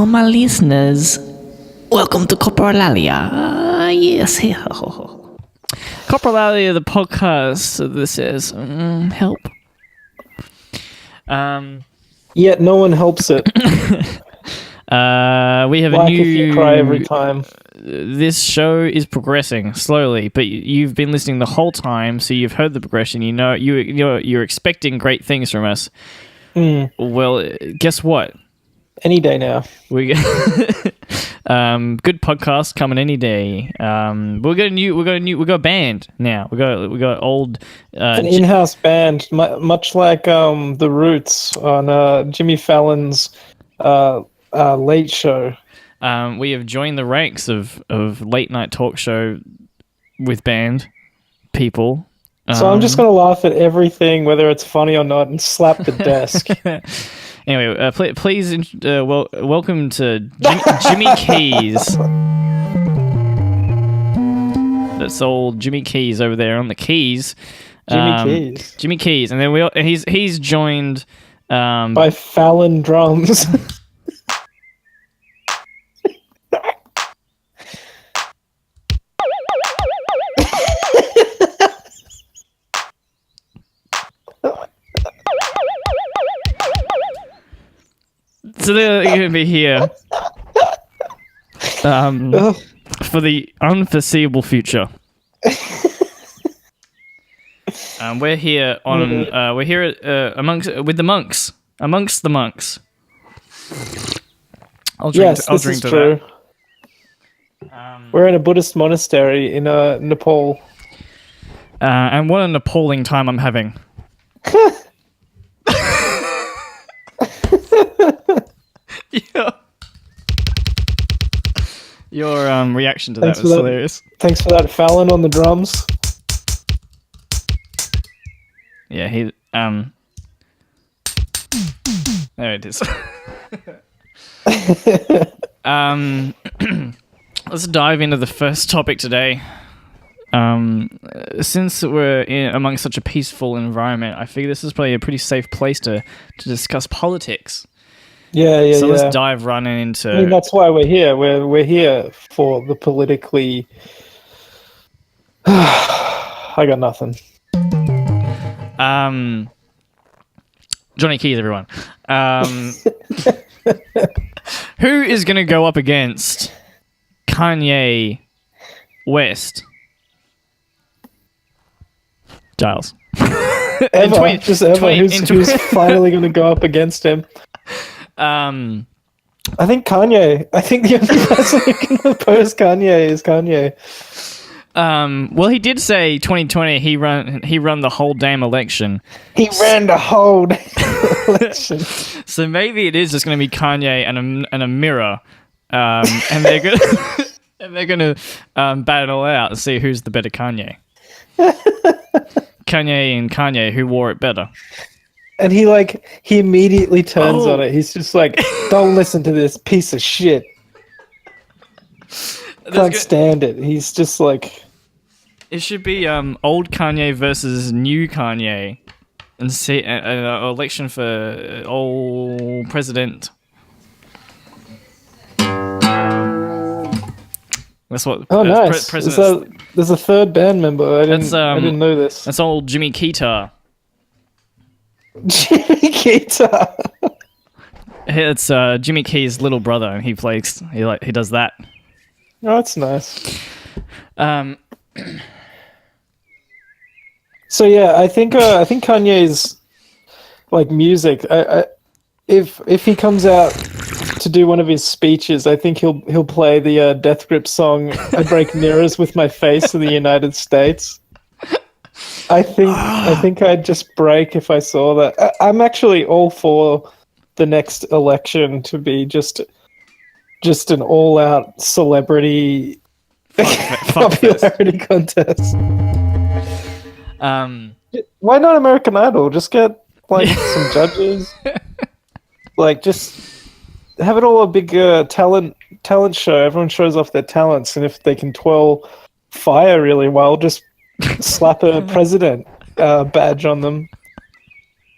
Hello, my listeners. Welcome to Coprolalia. Yes, Coprolalia, the podcast. This is help. Yet no one helps it. We have like a new. If you cry every time. This show is progressing slowly, but you've been listening the whole time, so you've heard the progression. You know, you're expecting great things from us. Well, guess what? Any day now. We good podcast coming any day. We got a band now. We got old an in-house band, much like the Roots on Jimmy Fallon's Late Show. We have joined the ranks of late night talk show with band people. So I'm just gonna laugh at everything, whether it's funny or not, and slap the desk. Anyway, please, welcome to Jimmy Keys. That's old Jimmy Keys over there on the keys. Jimmy Keys, and then he's joined by Fallon drums. So they're going to be here for the unforeseeable future. We're here on. We're here amongst the monks. I'll drink. Yes, I'll this drink is to true. that. We're in a Buddhist monastery in Nepal. And what an appalling time I'm having. Your reaction to that was hilarious. Thanks for that, Fallon on the drums. Yeah, there it is. Let's dive into the first topic today. Since we're among such a peaceful environment, I figure this is probably a pretty safe place to discuss politics. Yeah. So let's dive running into. I mean, that's why we're here. We're here for the politically. I got nothing. Johnny Keys, everyone. Who is going to go up against Kanye West? Giles. Ever. Who's finally going to go up against him? I think Kanye. I think the only person who can oppose Kanye is Kanye. Well, he did say 2020 he run the whole damn election. He ran the whole election. So maybe it is just going to be Kanye and a mirror, and they're gonna bat it all out and see who's the better Kanye. Kanye, who wore it better. And he immediately turns on it. He's just like, don't listen to this piece of shit. Can't stand it. He's just like... It should be old Kanye versus new Kanye. And see an election for old president. That's what... Oh, nice. There's a third band member. I didn't know this. That's old Jimmy Keita. Jimmy Keita. It's Jimmy Key's little brother, and he does that. Oh, that's nice. So yeah, I think Kanye's music. If he comes out to do one of his speeches, I think he'll play the Death Grip song "I Break Mirrors with My Face" in the United States. I think I'd just break if I saw that. I'm actually all for the next election to be just an all-out celebrity popularity contest. Why not American Idol? Just get some judges. Just have it all a big talent show. Everyone shows off their talents, and if they can twirl fire really well, just slap a president badge on them,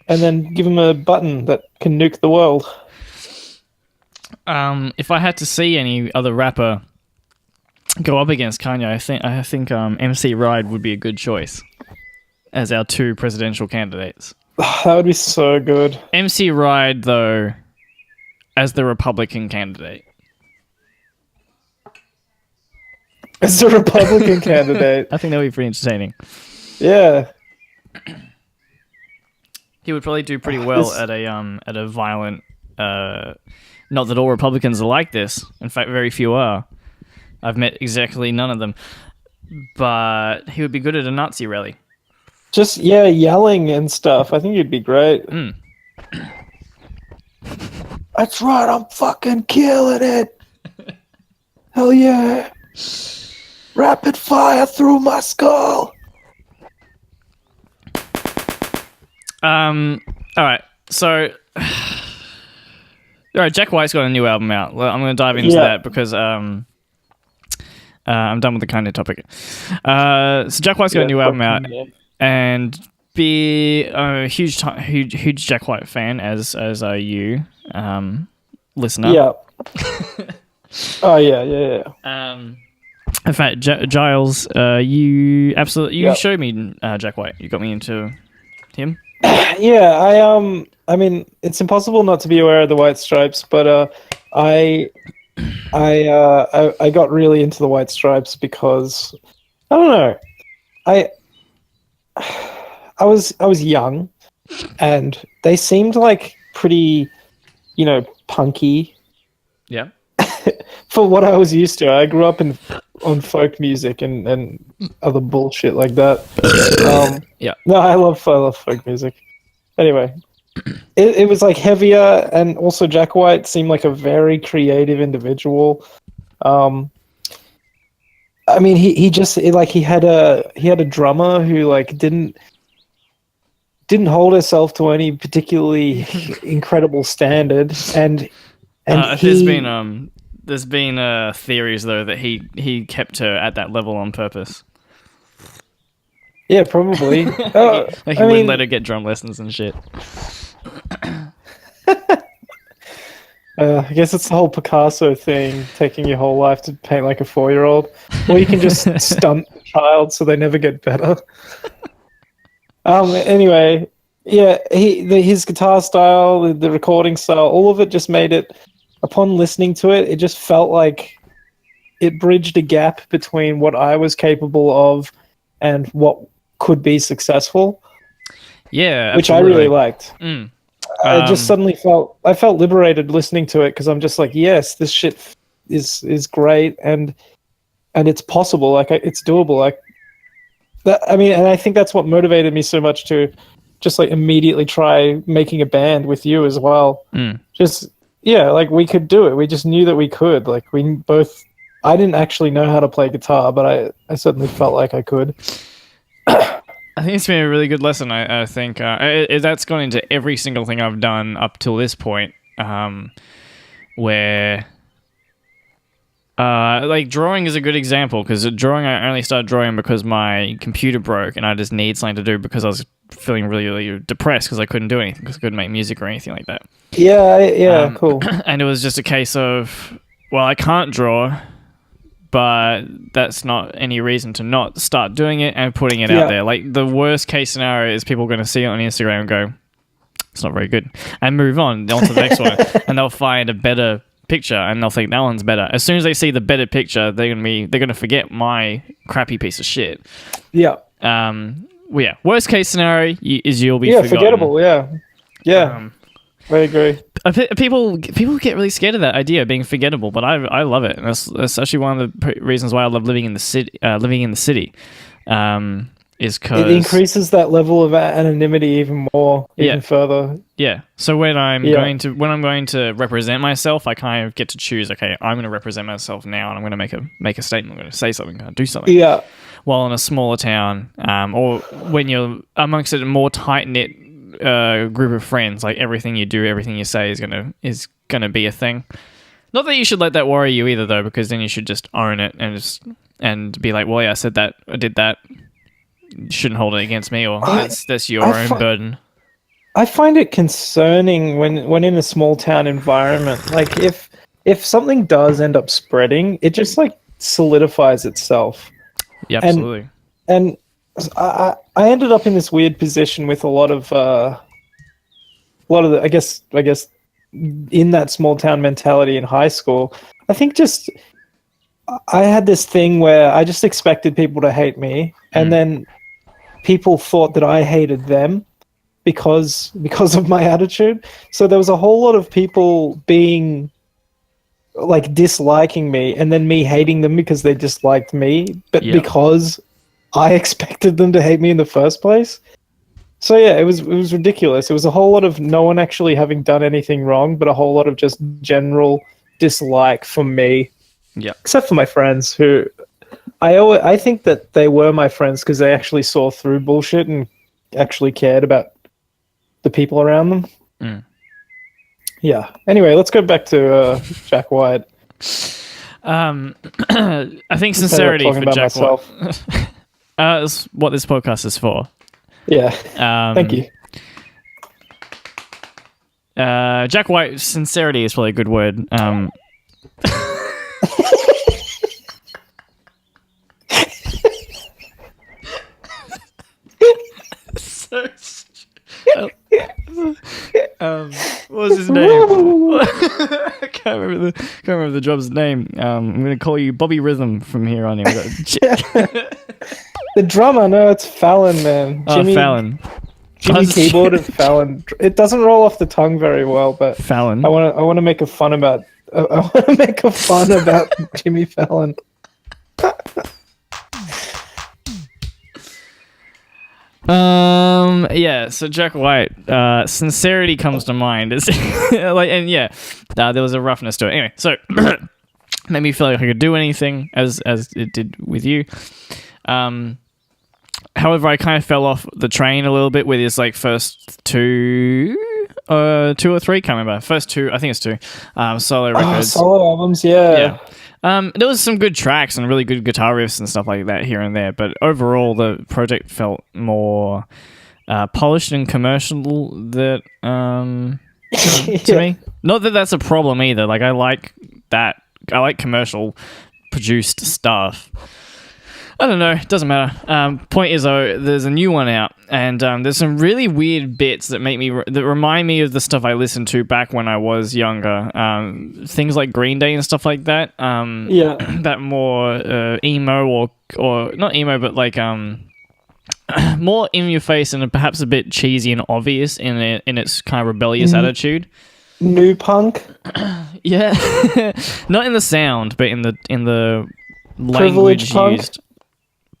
and then give them a button that can nuke the world. If I had to see any other rapper go up against Kanye, I think MC Ride would be a good choice as our 2 presidential candidates. That would be so good. MC Ride, though, as the Republican candidate. As a Republican candidate. I think that would be pretty entertaining. Yeah. He would probably do pretty well at a violent. Not that all Republicans are like this. In fact, very few are. I've met exactly none of them. But he would be good at a Nazi rally. Just yelling and stuff. I think he'd be great. That's right. I'm fucking killing it. Hell yeah. Rapid fire through my skull. All right. So, all right. Jack White's got a new album out. Well, I'm going to dive into that because I'm done with the Kanye topic. So Jack White's got a new album out, and be a huge Jack White fan, as are you, listener. Yeah. Oh yeah. In fact, Giles, you showed me Jack White. You got me into him. Yeah, I mean, it's impossible not to be aware of the White Stripes, but I got really into the White Stripes because I don't know, I was young, and they seemed like pretty, punky. Yeah. For what I was used to. I grew up on folk music and other bullshit like that. Yeah. No, I love folk music. Anyway, it was like heavier, and also Jack White seemed like a very creative individual. I mean, he had a drummer who like didn't hold herself to any particularly incredible standard, and there's been theories though that he kept her at that level on purpose. Yeah, probably. He wouldn't let her get drum lessons and shit. I guess it's the whole Picasso thing, taking your whole life to paint like a 4-year-old. Or you can just stunt the child so they never get better. Anyway, yeah, his guitar style, the recording style, all of it just made it, upon listening to it, it just felt like it bridged a gap between what I was capable of and what could be successful. Yeah, absolutely. Which I really liked. I just suddenly felt liberated listening to it, because I'm just like, yes, this shit is great, and it's possible, like it's doable, like that. I mean, and I think that's what motivated me so much to just like immediately try making a band with you as well. Just like we could do it. We just knew that we could. Like we both. I didn't actually know how to play guitar, but I certainly felt like I could. I think it's been a really good lesson. I think that's gone into every single thing I've done up till this point, where like drawing is a good example, because drawing, I only started drawing because my computer broke and I just need something to do, because I was feeling really, really depressed because I couldn't do anything, because I couldn't make music or anything like that. Yeah, cool. And it was just a case of, well, I can't draw, but that's not any reason to not start doing it and putting it out there. Like, the worst case scenario is people are going to see it on Instagram and go, it's not very good, and move on to the next one, and they'll find a better picture and they'll think that one's better. As soon as they see the better picture, they're gonna forget my crappy piece of shit. Well, worst case scenario is you'll be forgettable. I agree. People get really scared of that idea of being forgettable, but I love it. And that's actually one of the reasons why I love living in the city. Is because it increases that level of anonymity even more, even further. Yeah. So when I'm going to represent myself, I kind of get to choose. Okay, I'm going to represent myself now, and I'm going to make a statement. I'm going to say something. I'm going to do something. Yeah. While in a smaller town, or when you're amongst a more tight knit group of friends, like everything you do, everything you say is gonna be a thing. Not that you should let that worry you either, though, because then you should just own it and be like, well, yeah, I said that, I did that. You shouldn't hold it against me, or that's your own burden. I find it concerning when in a small town environment, like if if something does end up spreading, it just like solidifies itself. Yeah, absolutely. And I ended up in this weird position with a lot of the, I guess in that small town mentality in high school. I think just I had this thing where I just expected people to hate me, and then people thought that I hated them because of my attitude. So there was a whole lot of people being like disliking me, and then me hating them because they disliked me, but because I expected them to hate me in the first place. So yeah, it was ridiculous. It was a whole lot of no one actually having done anything wrong, but a whole lot of just general dislike for me. Yeah. Except for my friends, who I think that they were my friends because they actually saw through bullshit and actually cared about the people around them. Yeah. Anyway, let's go back to Jack White. I think sincerity for Jack White. Is what this podcast is for. Yeah. Thank you. Jack White, sincerity is probably a good word. What was his name? I can't remember the drummer's name. I'm going to call you Bobby Rhythm from here on in. The drummer, no, it's Fallon, man. Fallon. Jimmy Keyboard and Fallon. It doesn't roll off the tongue very well, but Fallon. I want to make a fun about Jimmy Fallon. Yeah, so Jack White, sincerity comes to mind. It's there was a roughness to it. Anyway, so made me feel like I could do anything as it did with you. However, I kind of fell off the train a little bit with his like first two or three, can't remember. First two, I think it's two, solo records. Solo albums, yeah. There was some good tracks and really good guitar riffs and stuff like that here and there, but overall the project felt more polished and commercial to me. Not that that's a problem either. Like I like commercial produced stuff. I don't know. It doesn't matter. Point is, though, there's a new one out, and there's some really weird bits that remind me of the stuff I listened to back when I was younger. Things like Green Day and stuff like that. That more emo or not emo, but like more in your face and perhaps a bit cheesy and obvious in its kind of rebellious attitude. New punk. Yeah, not in the sound, but in the language used.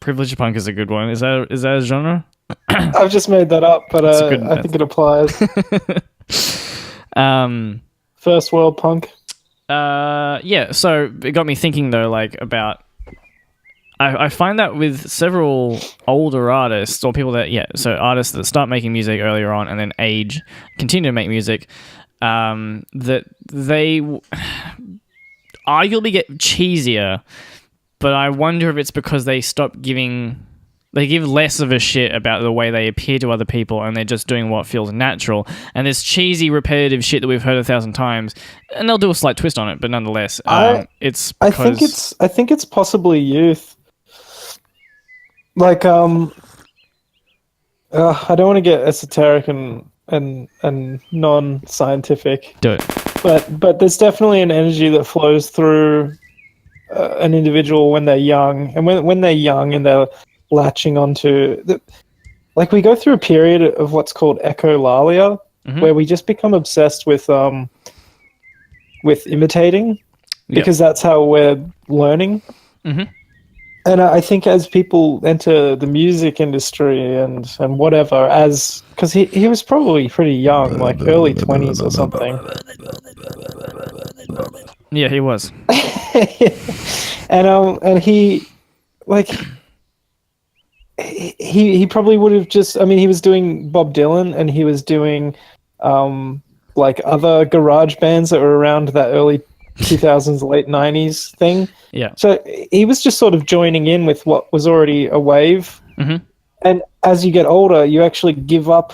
Privilege punk is a good one. Is that a genre? I've just made that up, but I think it applies. First world punk. Yeah. So it got me thinking though, like about. I find that with several older artists or people so artists that start making music earlier on and then continue to make music, that they arguably get cheesier. But I wonder if it's because they give less of a shit about the way they appear to other people and they're just doing what feels natural. And this cheesy, repetitive shit that we've heard 1,000 times, and they'll do a slight twist on it, but nonetheless, it's because... I think it's possibly youth. Like, I don't want to get esoteric and non-scientific. Do it. But there's definitely an energy that flows through an individual when they're young, and when they're young and they're latching onto like we go through a period of what's called echolalia, where we just become obsessed with imitating because that's how we're learning. And I think as people enter the music industry and whatever, because he was probably pretty young, like early 20s or something. Yeah, he was. And he he probably would have he was doing Bob Dylan and he was doing like other garage bands that were around that early 2000s, late 90s thing. Yeah. So he was just sort of joining in with what was already a wave. And as you get older, you actually give up,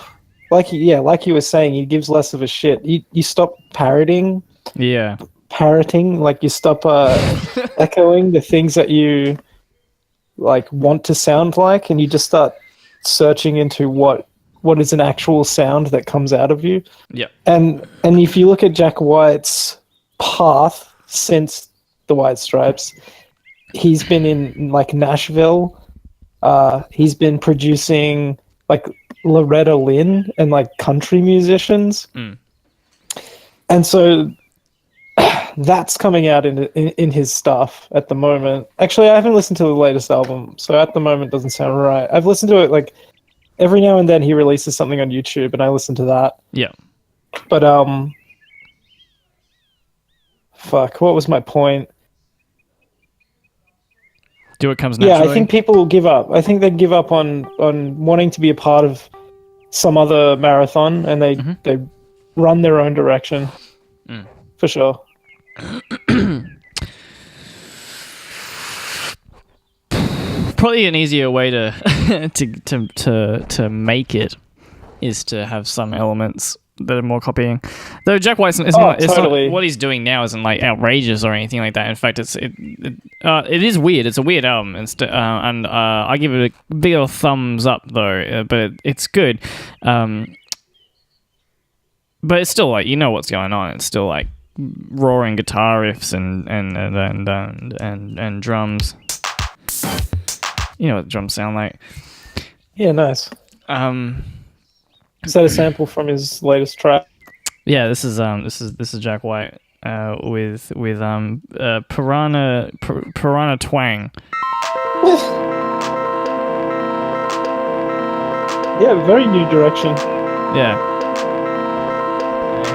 like you were saying, he gives less of a shit. You stop parodying. Yeah. parroting, like you stop echoing the things that you like want to sound like, and you just start searching into what is an actual sound that comes out of you. Yeah. And if you look at Jack White's path since the White Stripes, he's been in like Nashville. He's been producing like Loretta Lynn and like country musicians. And so that's coming out in his stuff at the moment. Actually, I haven't listened to the latest album, so at the moment it doesn't sound right. I've listened to it like every now and then. He releases something on YouTube, and I listen to that. Yeah. But fuck, what was my point? Do it comes naturally. Yeah, I think people will give up. I think they give up on wanting to be a part of some other marathon, and they run their own direction. For sure. Probably an easier way to to make it is to have some elements that are more copying. Though Jack White's it's not what he's doing now isn't like outrageous or anything like that. In fact, it is weird. It's a weird album, and I give it a big old thumbs up though. But it's good. But it's still like you know what's going on. It's still like roaring guitar riffs and drums. You know what the drums sound like. Yeah, nice. Is that a sample from his latest track? Yeah, this is Jack White with Piranha Twang. Yeah, very new direction. Yeah.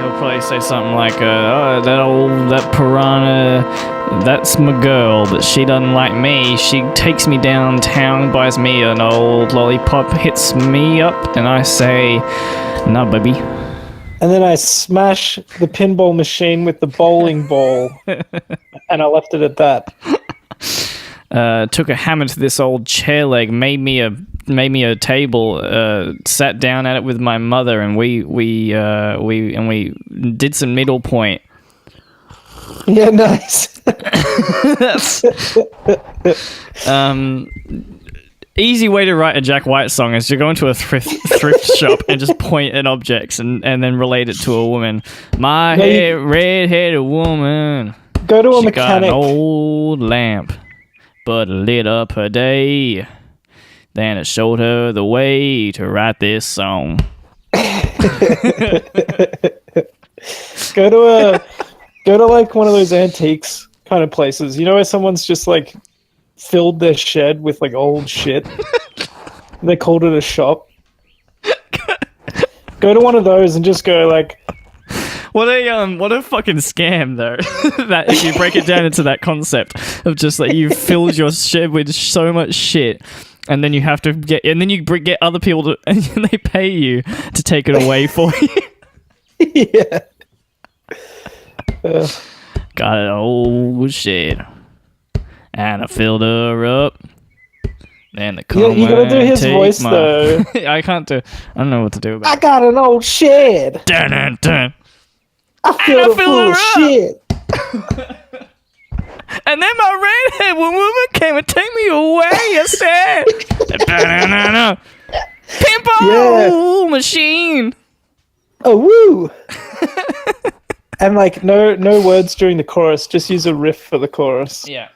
He'll probably say something like, that piranha, that's my girl, but she doesn't like me. She takes me downtown, buys me an old lollipop, hits me up, and I say, nah, baby. And then I smash the pinball machine with the bowling ball, and I left it at that. Took a hammer to this old chair leg, made me a table, sat down at it with my mother, and we did some needlepoint. Yeah, nice. Easy way to write a Jack White song is to go into a thrift shop and just point at objects and then relate it to a woman. Red-headed woman. Go to a mechanic. Got an old lamp, but it lit up her day. Then it showed her the way to write this song. Go to like one of those antiques kind of places. You know where someone's just like filled their shed with like old shit. They called it a shop. Go to one of those and just go like, what a fucking scam though. That if you break it down into that concept of just like you filled your shed with so much shit, and then you have to get other people to, and they pay you to take it away for you. Yeah. Got an old shed, and I filled her up. Then the you gotta do his voice though. I can't do. I don't know what to do about it. I got an old shed. Dun, dun, dun. I filled it full of shit. And then my redhead woman came and take me away instead. Pinball machine. Oh woo! And like no words during the chorus. Just use a riff for the chorus. Yeah.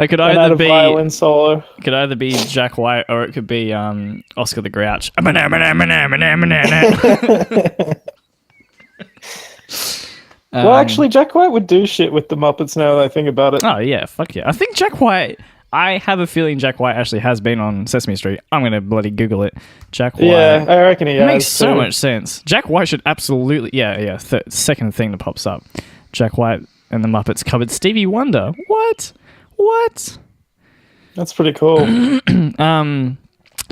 It could either be violin solo. It could either be Jack White or it could be Oscar the Grouch. Well, actually, Jack White would do shit with the Muppets now that I think about it. Oh yeah, fuck yeah! I think Jack White. I have a feeling Jack White actually has been on Sesame Street. I'm gonna bloody Google it. Jack White. Yeah, I reckon he has. It makes so much sense. Jack White should absolutely. Yeah. Second thing that pops up. Jack White and the Muppets covered Stevie Wonder. What? That's pretty cool.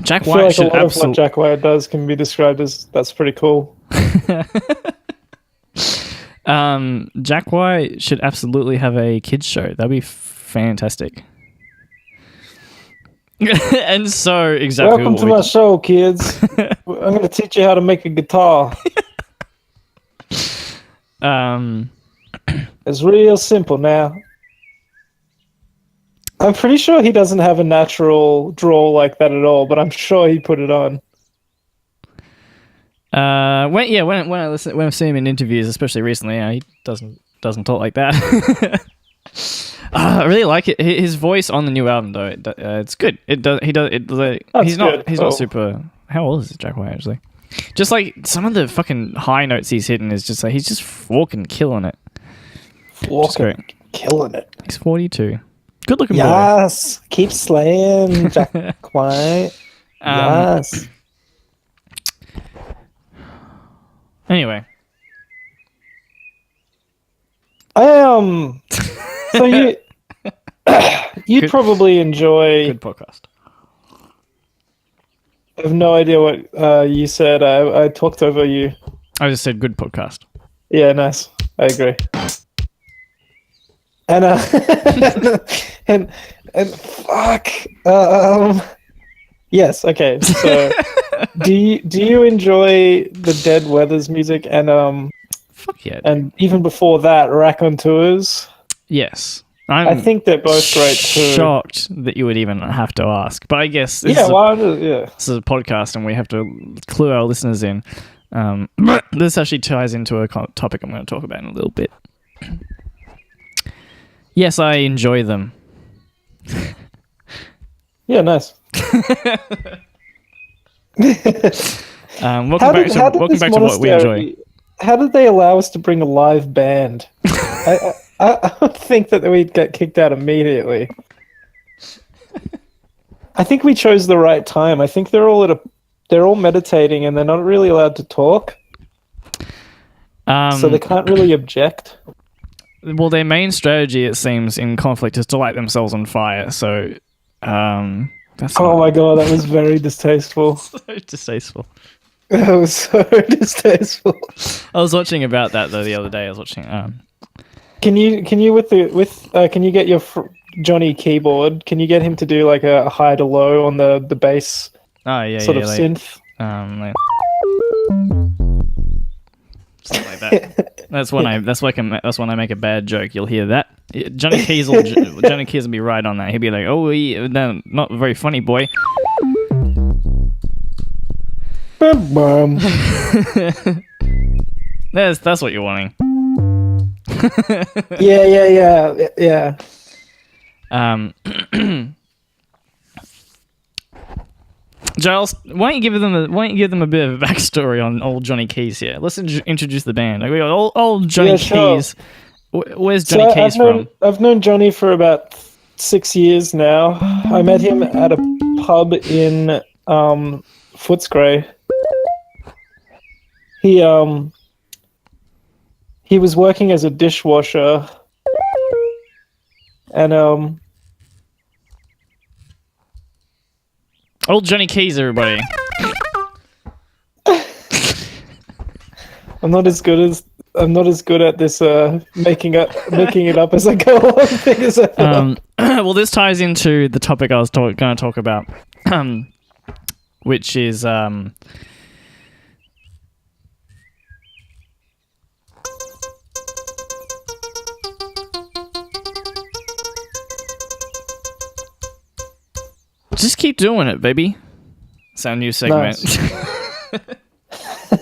Jack White should a lot of what Jack White does can be described as that's pretty cool. Jack White should absolutely have a kids show. That'd be fantastic. And so exactly. Welcome to my show, kids. I'm going to teach you how to make a guitar. It's real simple now. I'm pretty sure he doesn't have a natural drawl like that at all, but I'm sure he put it on. When I've seen him in interviews, especially recently, he doesn't talk like that. I really like it. His voice on the new album, though, it's good. It does. He does. It like, he's not. He's not super. How old is Jack White actually? Just like some of the fucking high notes he's hitting is just like he's just fucking killing it. Fucking killing it. He's 42. Good looking boy. Yes, keep slaying, Jack White. Yes. Anyway, so you'd probably enjoy. Good podcast. I have no idea what you said. I talked over you. I just said good podcast. Yeah, nice. I agree. And and fuck. Yes. Okay. So, do you enjoy the Dead Weathers music and Fuck yeah. And even before that, Raconteurs? Yes. I think they're both great too. Shocked that you would even have to ask, but I guess this is a podcast, and we have to clue our listeners in. This actually ties into a topic I'm going to talk about in a little bit. Yes, I enjoy them. Yeah, nice. Welcome back to what we enjoy. How did they allow us to bring a live band? I don't think that we'd get kicked out immediately. I think we chose the right time. I think they're all meditating and they're not really allowed to talk. So they can't really object. Well, their main strategy, it seems, in conflict is to light themselves on fire. So, that's my god, that was very distasteful. So distasteful. That was so distasteful. I was watching about that though the other day. I was watching. Can you can you get your Johnny keyboard? Can you get him to do like a high to low on the bass? Oh yeah, sort of synth. Something like that. That's when I make a bad joke. You'll hear that. Johnny Keys will be right on that. He'll be like, "Oh, no, not very funny, boy." That's what you're wanting. Yeah. Giles, why don't you give them a bit of a backstory on old Johnny Keys here? Let's introduce the band. We got old Johnny Keys. Where's Johnny Keys from? I've known Johnny for about 6 years now. I met him at a pub in Footscray. He was working as a dishwasher, and old Johnny Keys, everybody. I'm not as good at this making it up as I go along. Well, this ties into the topic I was going to talk about, which is just keep doing it, baby. It's our new segment.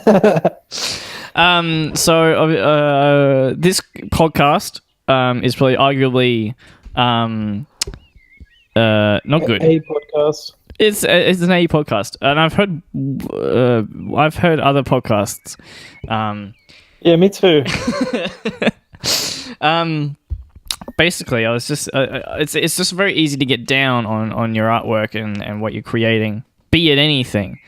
Nice. So this podcast is probably arguably not good. A podcast. It's an A podcast, and I've heard other podcasts. Yeah, me too. Basically, I was just it's just very easy to get down on your artwork and what you're creating. Be it anything.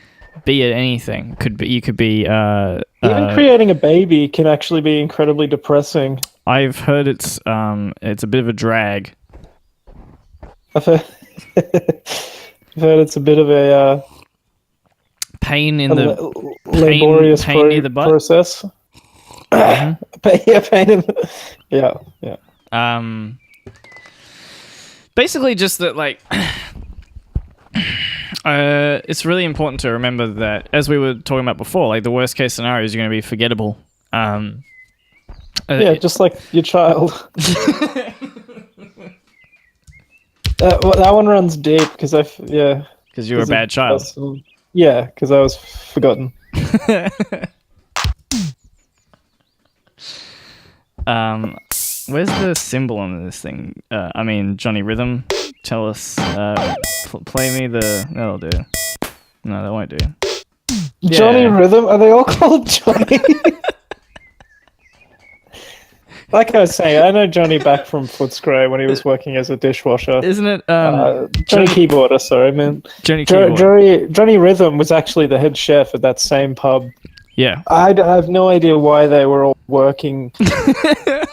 You could be even creating a baby can actually be incredibly depressing. I've heard it's a bit of a drag. I've heard it's a bit of a pain in the laborious pain near the butt process. Mm-hmm. Pain in the, yeah. Basically just that, like, It's really important to remember that, as we were talking about before, like the worst case scenario is going to be forgettable. Just like your child. That one runs deep because because you were a bad child. Yeah, because I was forgotten. Where's the symbol on this thing? Johnny Rhythm. Tell us. Play me the. That'll do. No, that won't do. Johnny Rhythm? Are they all called Johnny? Like I was saying, I know Johnny back from Footscray when he was working as a dishwasher. Isn't it? Johnny Keyboarder, sorry, man. Johnny Rhythm was actually the head chef at that same pub. Yeah. I have no idea why they were all working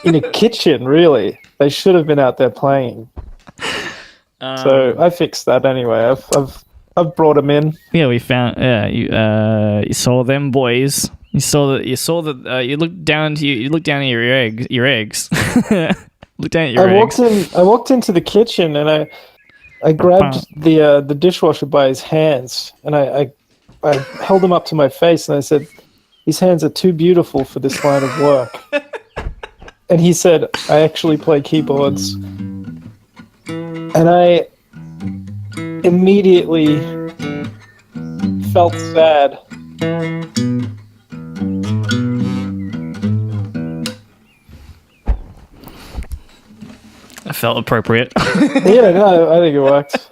in a kitchen, really. They should have been out there playing. So I fixed that anyway. I've brought them in. Yeah, we found. Yeah, you saw them boys. You saw that. You looked down at your eggs. Look down at your eggs. I walked into the kitchen and I grabbed the dishwasher by his hands and I held him up to my face and I said, "These hands are too beautiful for this line of work." And he said, "I actually play keyboards." And I immediately felt sad. I felt appropriate. Yeah, no, I think it worked.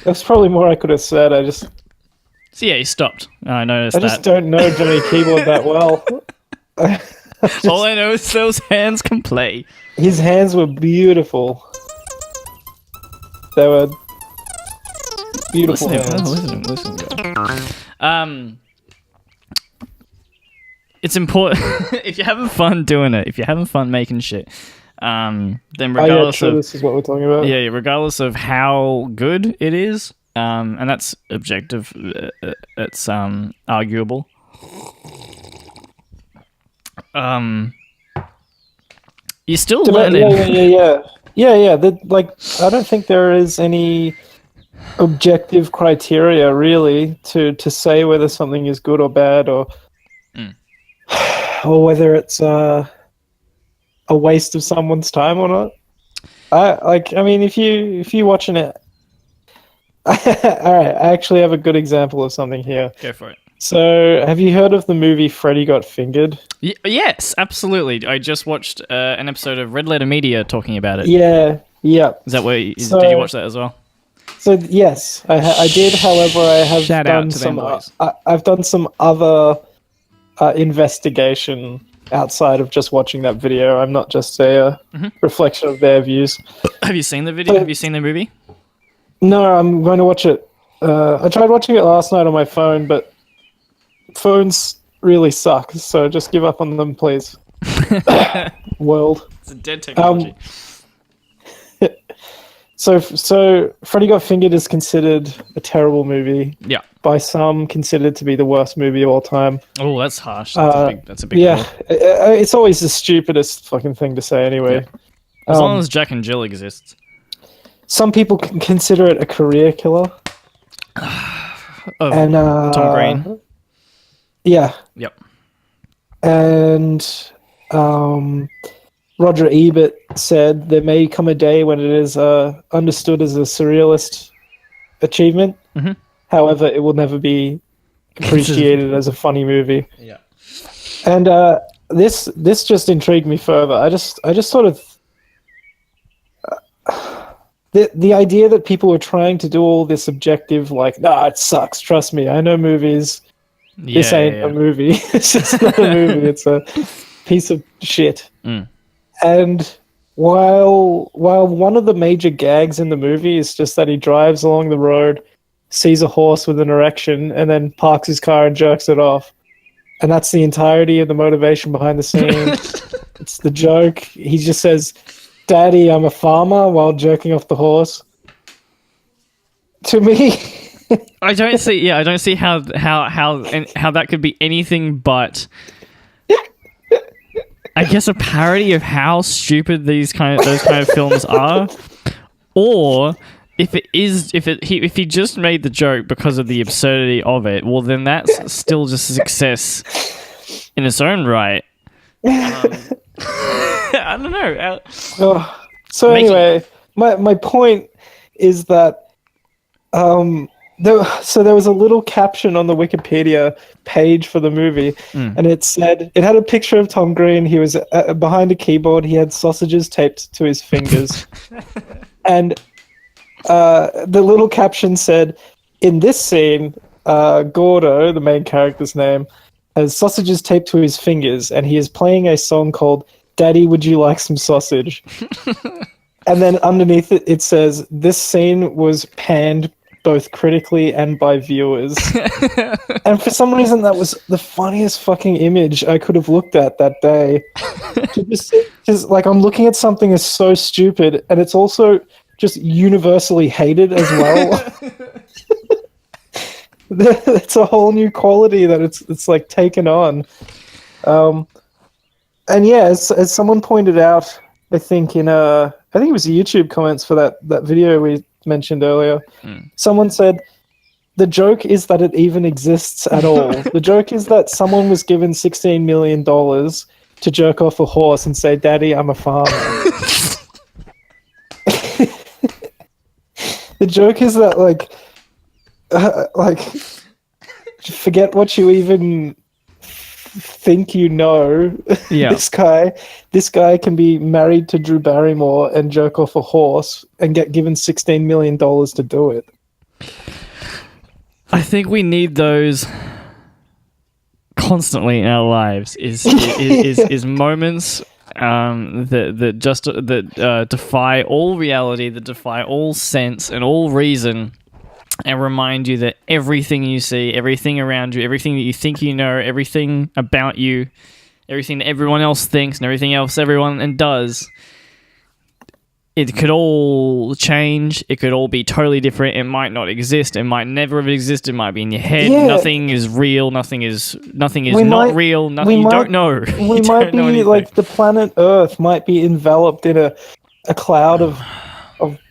That's probably more I could have said. So yeah, he stopped. I noticed that. I just don't know Johnny Keyboard that well. All I know is those hands can play. His hands were beautiful. They were beautiful hands. Listen. It's important if you're having fun doing it. If you're having fun making shit, then regardless of this is what we're talking about. Yeah, regardless of how good it is, and that's objective. It's arguable. You're still learning. Yeah. I don't think there is any objective criteria really to say whether something is good or bad or whether it's a waste of someone's time or not. If you're watching it. All right, I actually have a good example of something here. Go for it. So, have you heard of the movie Freddy Got Fingered? Yes, absolutely. I just watched an episode of Red Letter Media talking about it. Yeah. Is that did you watch that as well? So yes, I did. However, I have I've done some other investigation outside of just watching that video. I'm not just a reflection of their views. Have you seen the video? Have you seen the movie? No, I'm going to watch it. I tried watching it last night on my phone, but phones really suck. So just give up on them, please. World. It's a dead technology. So Freddy Got Fingered is considered a terrible movie. Yeah. By some, considered to be the worst movie of all time. Oh, that's harsh. That's a big yeah. It's always the stupidest fucking thing to say anyway. Yeah. As long as Jack and Jill exists. Some people can consider it a career killer. And Tom Green. Yeah. Yep. And Roger Ebert said there may come a day when it is understood as a surrealist achievement. Mm-hmm. However, it will never be appreciated as a funny movie. Yeah. And this just intrigued me further. I just sort of the idea that people were trying to do all this objective, like, nah, it sucks. Trust me, I know movies. This ain't a movie. It's just not a movie. It's a piece of shit. Mm. And while one of the major gags in the movie is just that he drives along the road, sees a horse with an erection, and then parks his car and jerks it off. And that's the entirety of the motivation behind the scene. It's the joke. He just says, "Daddy, I'm a farmer," while jerking off the horse. To me, I don't see how that could be anything but, I guess, a parody of how stupid those kind of films are, or if he just made the joke because of the absurdity of it, well, then that's still just a success in its own right. I don't know. So anyway, my point is that there was a little caption on the Wikipedia page for the movie, and it had a picture of Tom Green. He was behind a keyboard. He had sausages taped to his fingers, and the little caption said, "In this scene, Gordo, the main character's name, has sausages taped to his fingers, and he is playing a song called 'Daddy, Would You Like Some Sausage?'" And then underneath it says, "This scene was panned both critically and by viewers." And for some reason, that was the funniest fucking image I could have looked at that day. Just like, I'm looking at something that's so stupid, and it's also just universally hated as well. It's a whole new quality that it's like taken on. And yeah, as someone pointed out, I think it was YouTube comments for that video we mentioned earlier. Someone said, the joke is that it even exists at all. The joke is that someone was given $16 million to jerk off a horse and say, "Daddy, I'm a farmer." The joke is that forget what you even think you know. Yeah. This guy can be married to Drew Barrymore and jerk off a horse and get given $16 million to do it. I think we need those constantly in our lives. Is moments that defy all reality, that defy all sense and all reason, and remind you that everything you see, everything around you, everything that you think you know, everything about you, everything that everyone else thinks and everything else everyone does, it could all change. It could all be totally different. It might not exist. It might never have existed. It might be in your head. Yeah. Nothing is real. Nothing is not real. Nothing you don't know. We might be like the planet Earth might be enveloped in a cloud of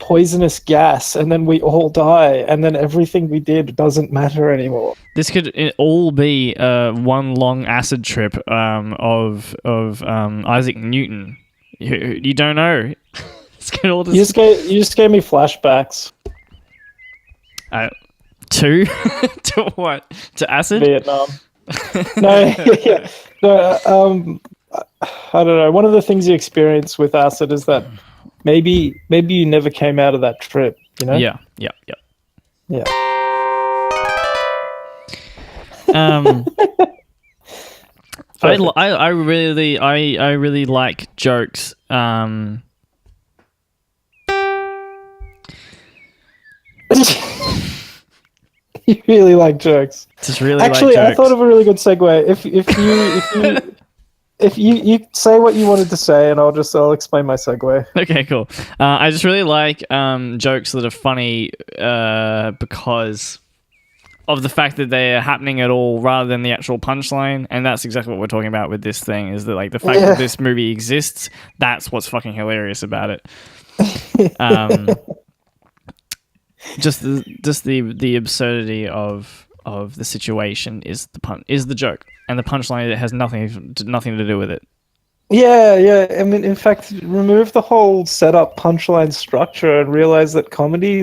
poisonous gas, and then we all die, and then everything we did doesn't matter anymore. This could all be one long acid trip of Isaac Newton. You don't know. You just gave me flashbacks. To what? To acid? Vietnam. No, yeah. No, I don't know. One of the things you experience with acid is that maybe you never came out of that trip, you know? Yeah. I really like jokes. You really like jokes. Just really Actually, like jokes. I thought of a really good segue. If you say what you wanted to say, and I'll explain my segue. Okay, cool. I just really like jokes that are funny because of the fact that they're happening at all, rather than the actual punchline. And that's exactly what we're talking about with this thing. Is that like the fact that this movie exists? That's what's fucking hilarious about it. Just the absurdity of the situation is the joke, and the punchline, it has nothing to do with it. Yeah. I mean, in fact, remove the whole setup punchline structure and realize that comedy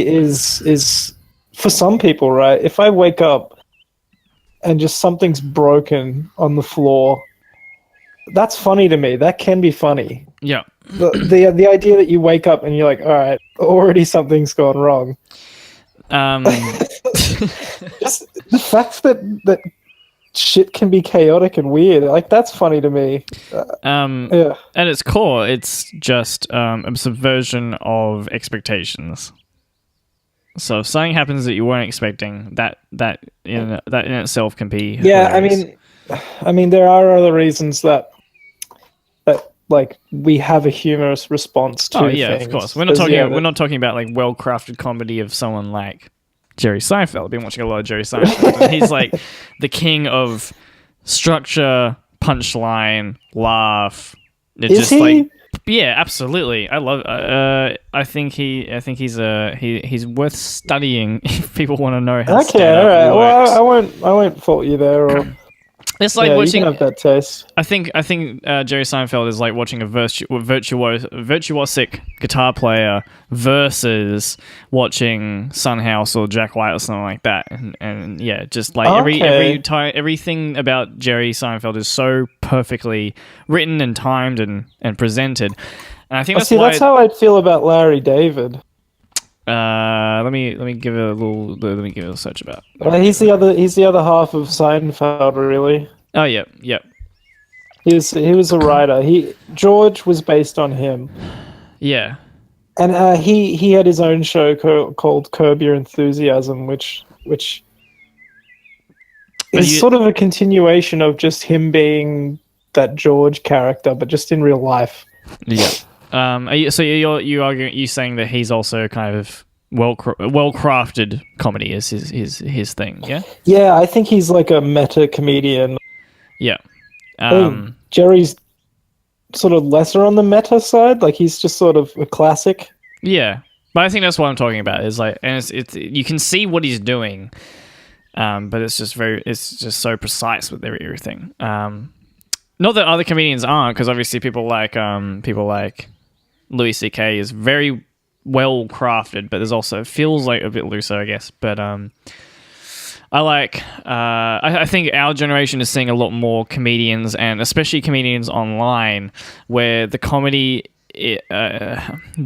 is for some people, right? If I wake up and just something's broken on the floor, that's funny to me. That can be funny. Yeah. The idea that you wake up and you're like, all right, already something's gone wrong. Just the fact that shit can be chaotic and weird, like, that's funny to me. Yeah. At its core, it's just a subversion of expectations. So if something happens that you weren't expecting, that in itself can be hilarious. Yeah, I mean, there are other reasons that like we have a humorous response to things. Of course. We're not talking about like well-crafted comedy of someone like Jerry Seinfeld. I've been watching a lot of Jerry Seinfeld. And he's like the king of structure, punchline, laugh. Is he? Yeah, absolutely. I love. I think he's worth studying if people want to know how stand-up all right. works. Well, I won't fault you there. Or it's like watching. You can have that taste. I think Jerry Seinfeld is like watching a virtuosic guitar player versus watching Sunhouse or Jack White or something like that. And yeah, just like everything about Jerry Seinfeld is so perfectly written and timed and presented. And I think that's how I'd feel about Larry David. Let me give it a little search about. He's the other half of Seinfeld, really. Oh yeah. He was a writer. George was based on him. Yeah. And he had his own show called Curb Your Enthusiasm, which is sort of a continuation of just him being that George character, but just in real life. Yeah. You saying that he's also kind of well crafted comedy is his thing, yeah? Yeah, I think he's like a meta comedian. Yeah. Jerry's sort of lesser on the meta side, like he's just sort of a classic. Yeah. But I think that's what I'm talking about. Is like, and it's you can see what he's doing, but it's just so precise with everything. Not that other comedians aren't, because obviously people like Louis C.K. is very well crafted, but there's also feels like a bit looser, I guess. But I think our generation is seeing a lot more comedians, and especially comedians online, where the comedy,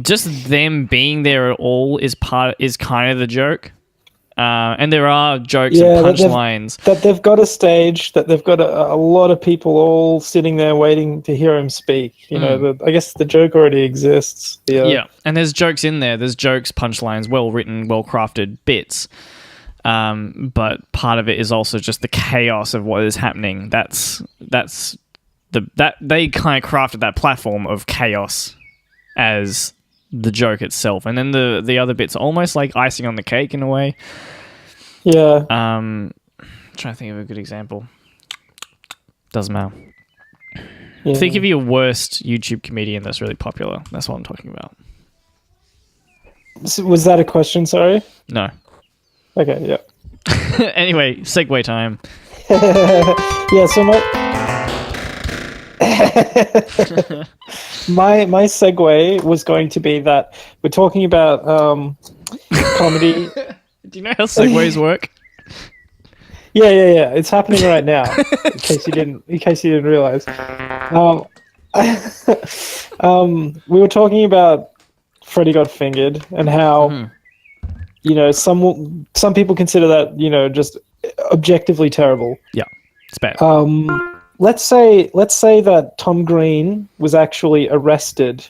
just them being there at all is kind of the joke. And there are jokes and punchlines. That they've got a stage, that they've got a lot of people all sitting there waiting to hear him speak. I guess the joke already exists. Yeah, and there's jokes in there. There's jokes, punchlines, well-written, well-crafted bits. But part of it is also just the chaos of what is happening. That they kind of crafted that platform of chaos as the joke itself, and then the other bits are almost like icing on the cake in a way. Yeah. Trying to think of a good example. Doesn't matter. Yeah. Think of your worst YouTube comedian that's really popular. That's what I'm talking about. Was that a question? Sorry. No. Okay. Yeah. Anyway, segue time. Yeah. So my segue was going to be that we're talking about comedy. Do you know how segues work? Yeah. It's happening right now. In case you didn't realize. We were talking about Freddy Got Fingered and how some people consider that just objectively terrible. Yeah, it's bad. Let's say that Tom Green was actually arrested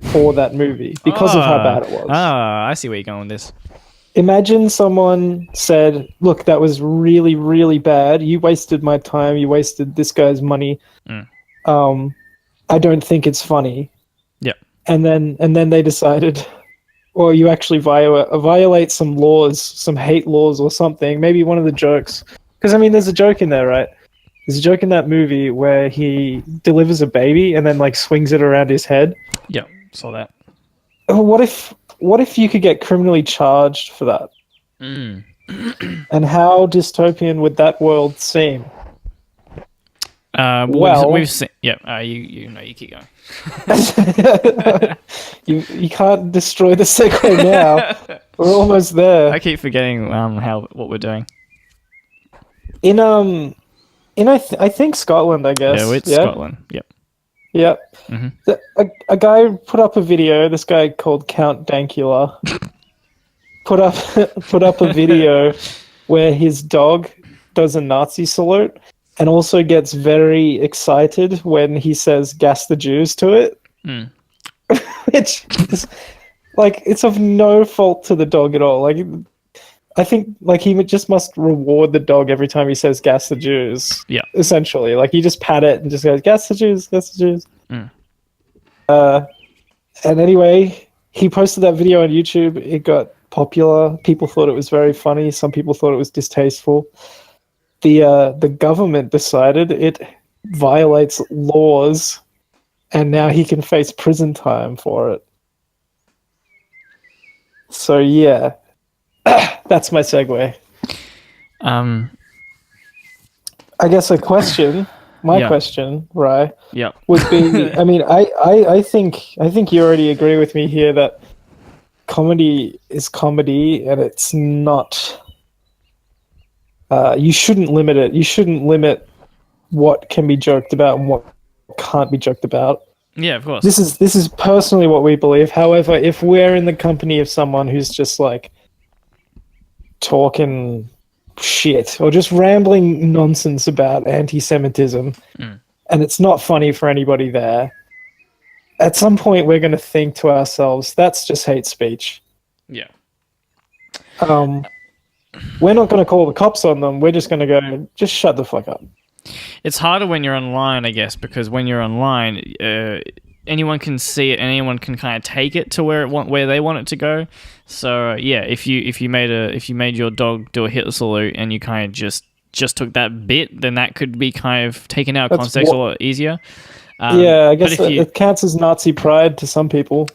for that movie because of how bad it was. I see where you're going with this. Imagine someone said, "Look, that was really, really bad. You wasted my time. You wasted this guy's money. I don't think it's funny." Yeah. And then they decided, or you actually violate some laws, some hate laws or something. Maybe one of the jokes, because there's a joke in there, right? There's a joke in that movie where he delivers a baby and then like swings it around his head. Yeah, saw that. What if you could get criminally charged for that? And how dystopian would that world seem? We've seen. Yeah, you keep going. you can't destroy the segue now. We're almost there. I keep forgetting what we're doing. I think Scotland, I guess. Yeah, it's Scotland. Yep. Yep. Mm-hmm. A guy put up a video. This guy called Count Dankula put up a video where his dog does a Nazi salute and also gets very excited when he says "gas the Jews" to it, which is like it's of no fault to the dog at all. Like, I think like he just must reward the dog every time he says "gas the Jews." Yeah, essentially, like you just pat it and just goes "gas the Jews, gas the Jews." And anyway, he posted that video on YouTube. It got popular. People thought it was very funny. Some people thought it was distasteful. The government decided it violates laws and now he can face prison time for it. So yeah, that's my segue. I guess my question, right? Yeah. Would be, I mean, I think you already agree with me here that comedy is comedy, and it's not. You shouldn't limit it. You shouldn't limit what can be joked about and what can't be joked about. Yeah, of course. This is personally what we believe. However, if we're in the company of someone who's just like talking shit or just rambling nonsense about anti-Semitism, and it's not funny for anybody there, at some point we're going to think to ourselves, that's just hate speech. Yeah. We're not going to call the cops on them. We're just going to go, just shut the fuck up. It's harder when you're online, I guess, because when you're online, anyone can see it and anyone can kind of take it to where they want it to go. So yeah, if you made your dog do a Hitler salute and you kind of just took that bit, then that could be kind of taken out of context a lot easier. Yeah, I guess it counts as Nazi pride to some people.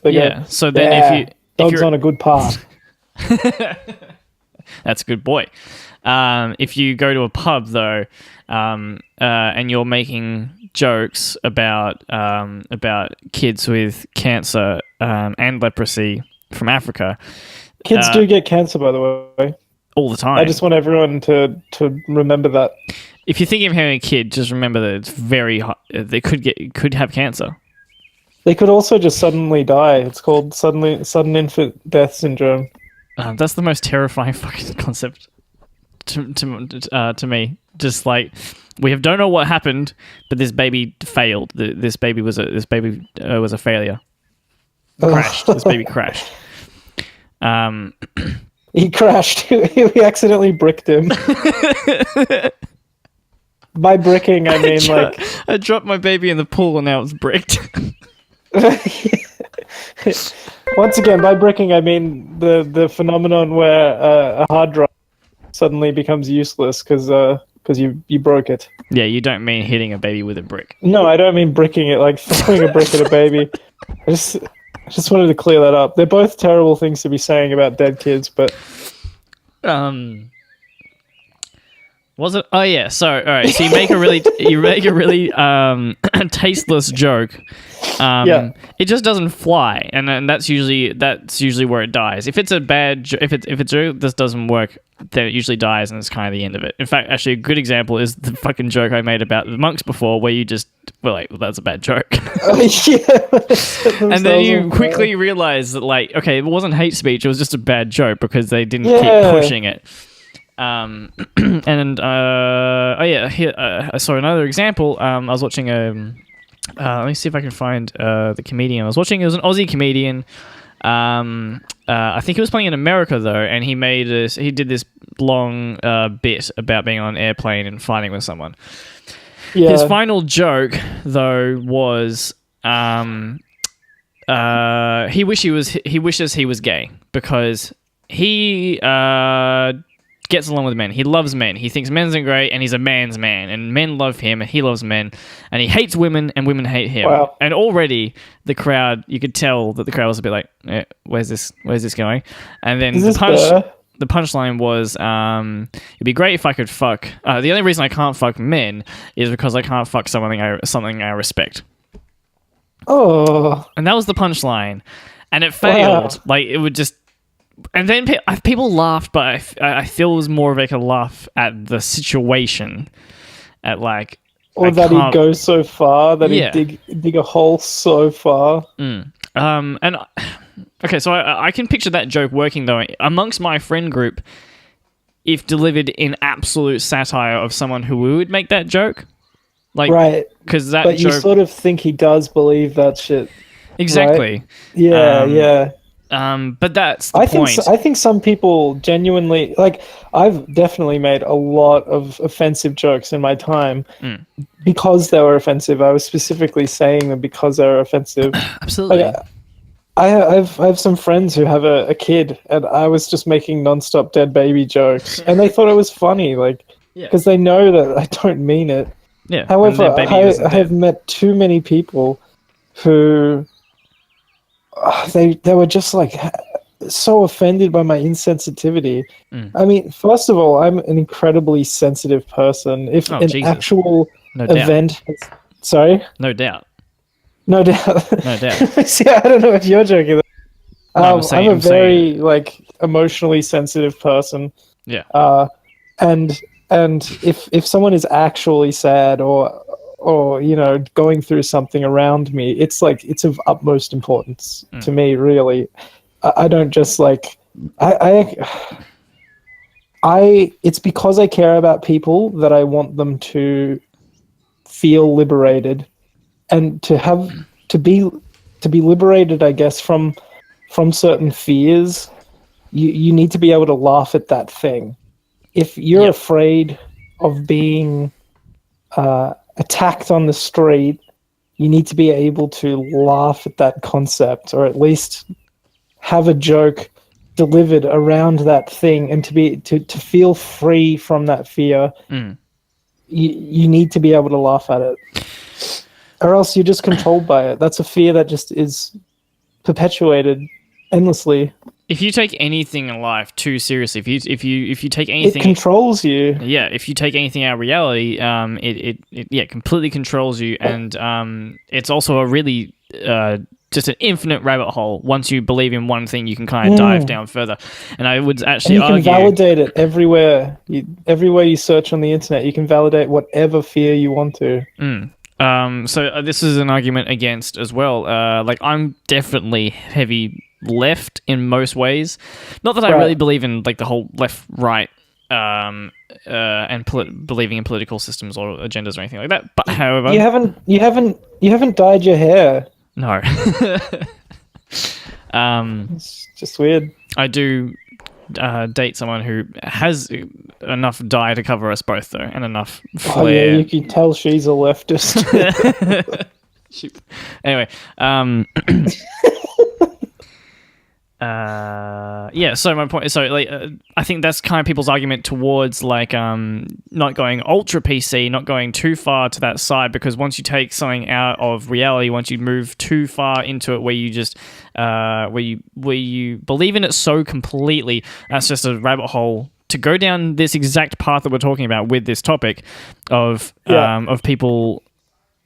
So then if dog's on a good path. That's a good boy. If you go to a pub though, and you're making jokes about kids with cancer and leprosy from Africa, kids do get cancer, by the way, all the time. I just want everyone to remember that. If you're thinking of having a kid, just remember that it's very hot. They could have cancer. They could also just suddenly die. It's called sudden infant death syndrome. That's the most terrifying fucking concept to me. Just like, don't know what happened, but this baby failed. This baby was a failure. Crashed. This baby crashed. He crashed. We accidentally bricked him. By bricking, I mean I dropped my baby in the pool and now it's bricked. Once again, by bricking, I mean the phenomenon where a hard drive suddenly becomes useless because you broke it. Yeah, you don't mean hitting a baby with a brick. No, I don't mean bricking it, like throwing a brick at a baby. I just wanted to clear that up. They're both terrible things to be saying about dead kids, but was it? Oh yeah. So all right. So you make a really tasteless joke. It just doesn't fly, and that's usually where it dies. If it's a bad if a joke that doesn't work, then it usually dies, and it's kind of the end of it. In fact, actually, a good example is the fucking joke I made about the monks before, where you just were like, "Well, that's a bad joke," and then you quickly realize that, like, okay, it wasn't hate speech; it was just a bad joke because they didn't keep pushing it. I saw another example. I was watching let me see if I can find the comedian I was watching. It was an Aussie comedian. I think he was playing in America though, and he did this long bit about being on an airplane and fighting with someone. Yeah. His final joke though was he wishes he was gay because he gets along with men. He loves men. He thinks men's are great, and he's a man's man. And men love him, and he loves men. And he hates women, and women hate him. Wow. And already the crowd, you could tell that the crowd was a bit like, "Where's this going?" And then the punchline was, "It'd be great if I could fuck. The only reason I can't fuck men is because I can't fuck something I respect." Oh. And that was the punchline, and it failed. Wow. Like it would just. And then people laughed, but I feel it was more of like a laugh at the situation, at like, or that he goes so far that he dig a hole so far. And okay, so I can picture that joke working though amongst my friend group, if delivered in absolute satire of someone who would make that joke, like right, because that. But you sort of think he does believe that shit. Exactly. Right? Yeah. Yeah. But that's the point. I think some people genuinely, like, I've definitely made a lot of offensive jokes in my time because they were offensive. I was specifically saying them because they were offensive. Absolutely. Like, I have some friends who have a kid, and I was just making nonstop dead baby jokes, and they thought it was funny, like, because they know that I don't mean it. Yeah. However, I have met too many people who they were just like so offended by my insensitivity. I mean, first of all, I'm an incredibly sensitive person. If actual event, sorry, no doubt. See, I don't know if you're joking. I'm a very like emotionally sensitive person. Yeah. And if someone is actually sad or going through something around me, it's of utmost importance to me, really. I don't just like it's because I care about people that I want them to feel liberated and to be liberated, I guess, from certain fears. You need to be able to laugh at that thing. If you're afraid of being attacked on the street, you need to be able to laugh at that concept, or at least have a joke delivered around that thing, and to feel free from that fear. You need to be able to laugh at it, or else you're just controlled by it. That's a fear that just is perpetuated endlessly. If you take anything in life too seriously, if you take anything, it controls you. Yeah, if you take anything out of reality, it completely controls you, and it's also a really just an infinite rabbit hole. Once you believe in one thing, you can kind of dive down further. And I would actually argue, you can validate it everywhere. Everywhere you search on the internet, you can validate whatever fear you want to. So this is an argument against as well. Like, I'm definitely heavy left in most ways. Not that I really believe in like the whole left right and believing in political systems or agendas or anything like that. But however, you haven't dyed your hair. No. It's just weird. I do date someone who has enough dye to cover us both, though, and enough flair. Oh, yeah, you can tell she's a leftist. Anyway, so my point is, I think that's kind of people's argument towards like not going ultra PC, not going too far to that side, because once you take something out of reality, once you move too far into it where you just where you believe in it so completely, that's just a rabbit hole to go down this exact path that we're talking about with this topic of people.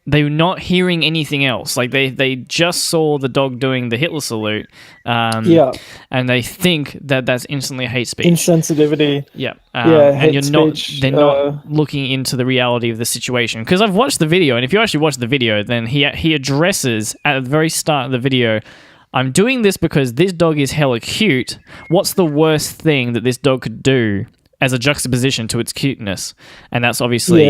They're not hearing anything else. Like they just saw the dog doing the Hitler salute, and they think that that's instantly hate speech, insensitivity. Yeah, and they're not looking into the reality of the situation. Because I've watched the video, and if you actually watch the video, then he addresses at the very start of the video, I'm doing this because this dog is hella cute. What's the worst thing that this dog could do as a juxtaposition to its cuteness? And that's obviously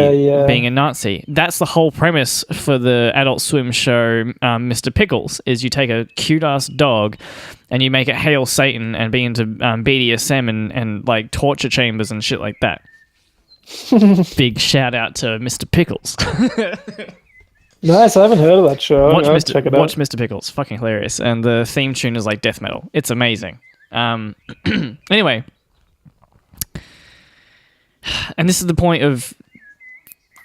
being a Nazi. That's the whole premise for the Adult Swim show, Mr. Pickles, is you take a cute-ass dog and you make it hail Satan and be into BDSM and like torture chambers and shit like that. Big shout out to Mr. Pickles. Nice, I haven't heard of that show. Check it out. Watch Mr. Pickles, fucking hilarious. And the theme tune is like death metal. It's amazing. Anyway, and this is the point of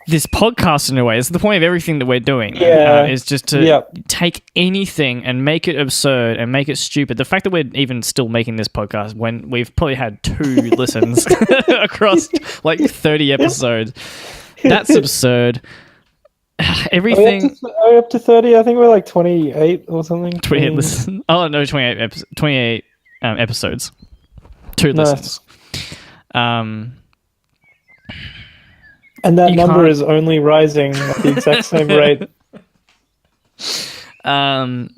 this podcast in a way. It's the point of everything that we're doing. Is just to take anything and make it absurd and make it stupid. The fact that we're even still making this podcast when we've probably had 2 listens across like 30 episodes, that's absurd. Everything. Are we up to 30? I think we're like 28 or something. 28 listens. Oh no, 28 episodes. 2 listens. And that number is only rising at the exact same rate. And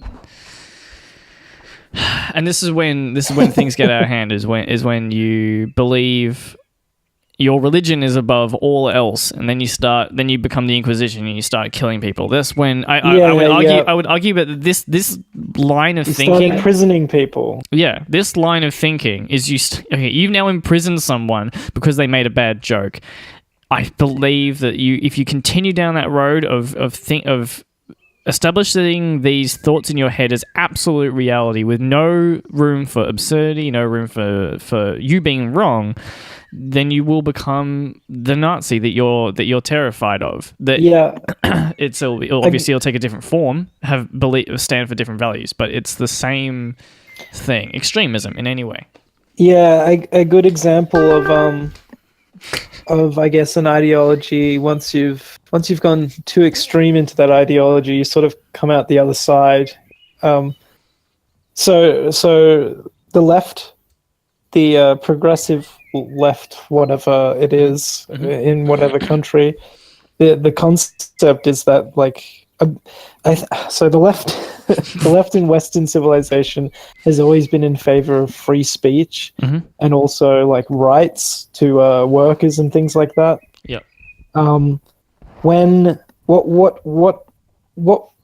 this is when things get out of hand. Is when you believe your religion is above all else, and then you become the Inquisition and you start killing people. That's when I would argue that this line of thinking, start imprisoning people. Yeah, this line of thinking is you've now imprisoned someone because they made a bad joke. I believe that if you continue down that road of establishing these thoughts in your head as absolute reality with no room for absurdity, no room for you being wrong, then you will become the Nazi that you're terrified of. It'll take a different form, stand for different values, but it's the same thing. Extremism in any way. Yeah, a good example of I guess an ideology. Once you've gone too extreme into that ideology, you sort of come out the other side. So the left, the progressive left, whatever it is, in whatever country, the concept is that so the left the left in Western civilization has always been in favor of free speech and also like rights to workers and things like that. Yeah.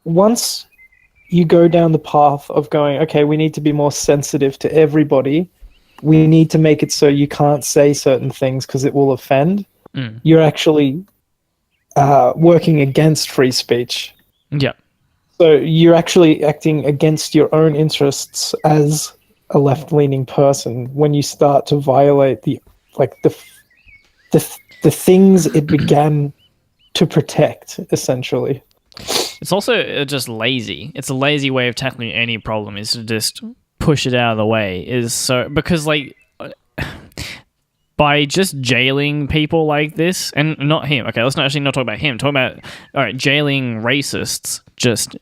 Once you go down the path of going, okay, we need to be more sensitive to everybody. We need to make it so you can't say certain things because it will offend. You're actually working against free speech. Yeah. So you're actually acting against your own interests as a left-leaning person when you start to violate the things it began to protect, essentially. It's also just lazy. It's a lazy way of tackling any problem, is to just push it out of the way. Because by just jailing people like this, and not him. Okay, let's not talk about him. Talk about, all right, jailing racists.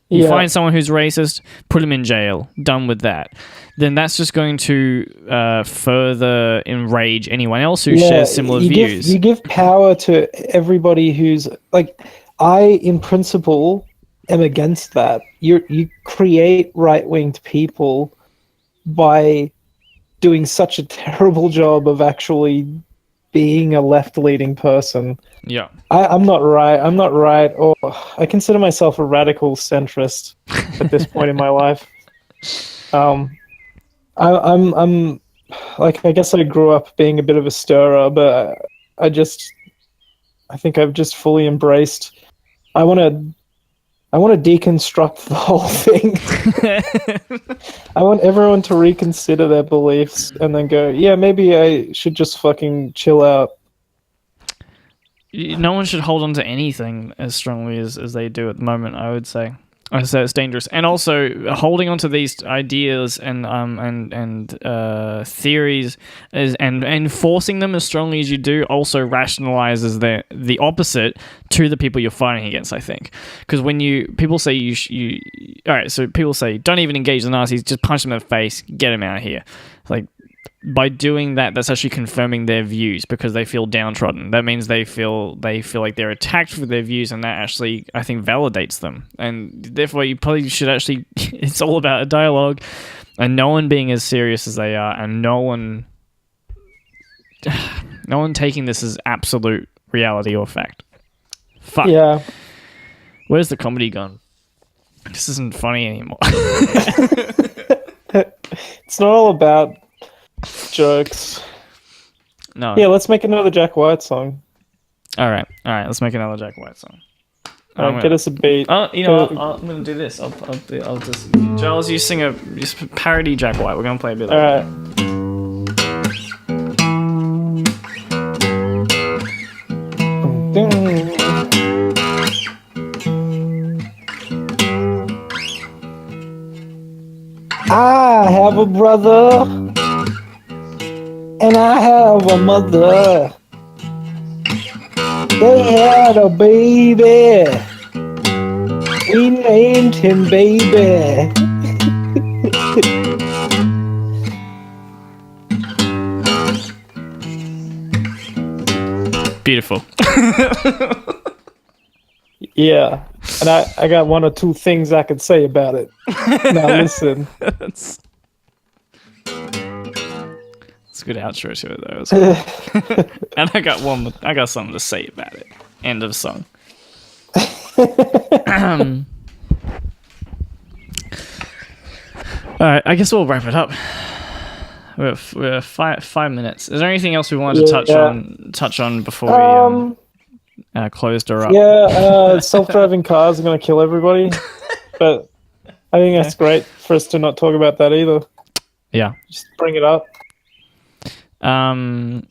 You find someone who's racist, put him in jail. Done with that. Then that's just going to further enrage anyone else who shares similar views. You give power to everybody who's like, I, in principle, am against that. You create right-winged people by doing such a terrible job of actually being a left-leaning person. Yeah. I'm not right, or I consider myself a radical centrist at this point in my life. I'm like, I guess I grew up being a bit of a stirrer, but I think I've just fully embraced. I want to deconstruct the whole thing. I want everyone to reconsider their beliefs and then go, yeah, maybe I should just fucking chill out. No one should hold on to anything as strongly as they do at the moment, I would say. I say it's dangerous. And also, holding on to these ideas and theories and enforcing them as strongly as you do also rationalizes the opposite to the people you're fighting against, I think. Because when people say people say, don't even engage the Nazis, just punch them in the face, get them out of here. Like, by doing that, that's actually confirming their views because they feel downtrodden. That means they feel like they're attacked for their views, and that actually, I think, validates them. And therefore, you probably should actually. It's all about a dialogue, and no one being as serious as they are, and no one taking this as absolute reality or fact. Fuck. Yeah. Where's the comedy gone? This isn't funny anymore. It's not all about jokes. No. Yeah, let's make another Jack White song. All right. Let's make another Jack White song. Get us a beat. Oh, you know, I'm gonna do this. I'll just Giles, you sing just parody Jack White. We're gonna play a bit. All right. I have a brother, and I have a mother. They had a baby. We named him Baby. Beautiful. Yeah. And I got one or two things I could say about it. Now listen. It's a good outro to it though as well. And I got something to say about it. End of song. Alright, I guess we'll wrap it up. We're 5 minutes. Is there anything else we wanted to touch on before we closed her up? Yeah, self-driving cars are going to kill everybody. But I think that's great for us to not talk about that either. Yeah. Just bring it up. I'm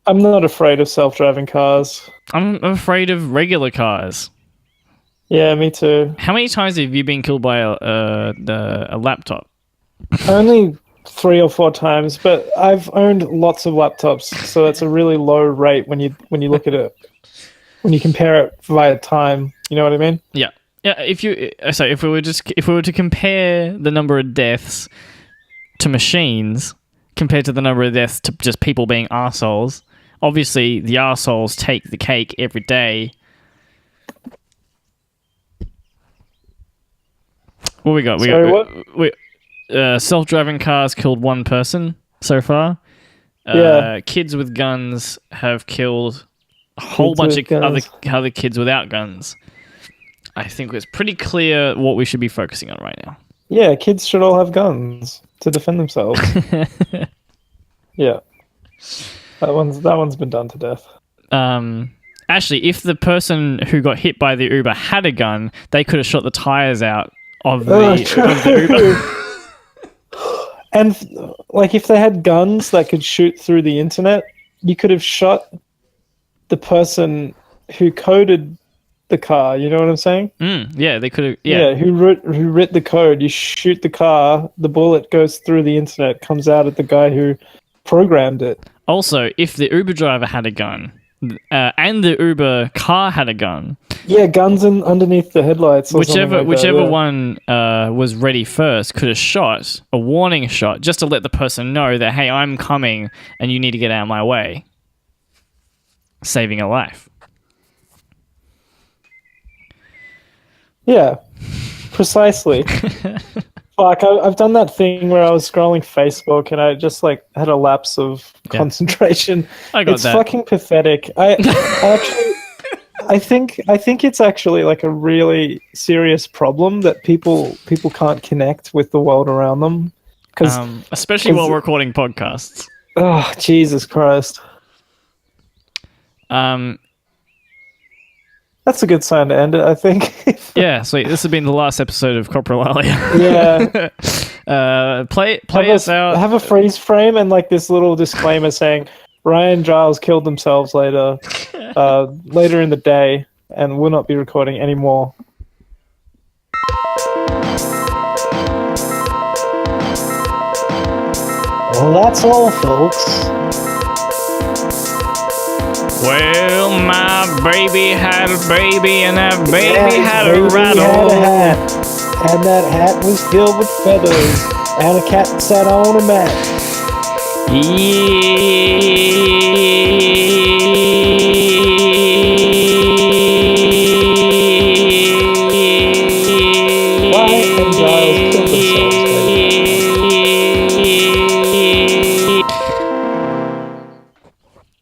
not afraid of self-driving cars. I'm afraid of regular cars. Yeah, me too. How many times have you been killed by a laptop? Only 3 or 4 times, but I've owned lots of laptops, so it's a really low rate when you look at it. When you compare it via time, you know what I mean? Yeah. Yeah, if we were to compare the number of deaths to machines compared to the number of deaths to just people being arseholes, obviously the arseholes take the cake every day. What we got? Self-driving cars killed 1 person so far. Kids with guns have killed a whole bunch of other kids without guns. I think it's pretty clear what we should be focusing on right now. Yeah, kids should all have guns to defend themselves. Yeah. That one's been done to death. Actually, if the person who got hit by the Uber had a gun, they could have shot the tires out of the Uber. And like if they had guns that could shoot through the internet, you could have shot the person who coded the car. You know what I'm saying? Yeah, they could have. Yeah, who writ the code? You shoot the car, the bullet goes through the internet, comes out at the guy who programmed it. Also, if the Uber driver had a gun and the Uber car had a gun, yeah, guns underneath the headlights. Whichever one was ready first could have shot a warning shot just to let the person know that, hey, I'm coming and you need to get out of my way, saving a life. Yeah, precisely. Fuck, I've done that thing where I was scrolling Facebook and I just like had a lapse of concentration. It's fucking pathetic. I think it's actually like a really serious problem that people can't connect with the world around them. Especially while recording podcasts. Oh, Jesus Christ. That's a good sign to end it, I think. Yeah, sweet. This has been the last episode of Coprolalia. Yeah. Play us out. Have a freeze frame and like this little disclaimer saying Ryan and Giles killed themselves later in the day and will not be recording anymore. Well, that's all, folks. Well, my baby had a baby, and that baby had a rattle. Had a hat, and that hat was filled with feathers, and a cat sat on a mat. Ryan and Giles killed themselves.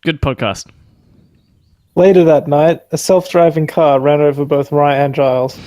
Good podcast. Later that night, a self-driving car ran over both Ryan and Giles.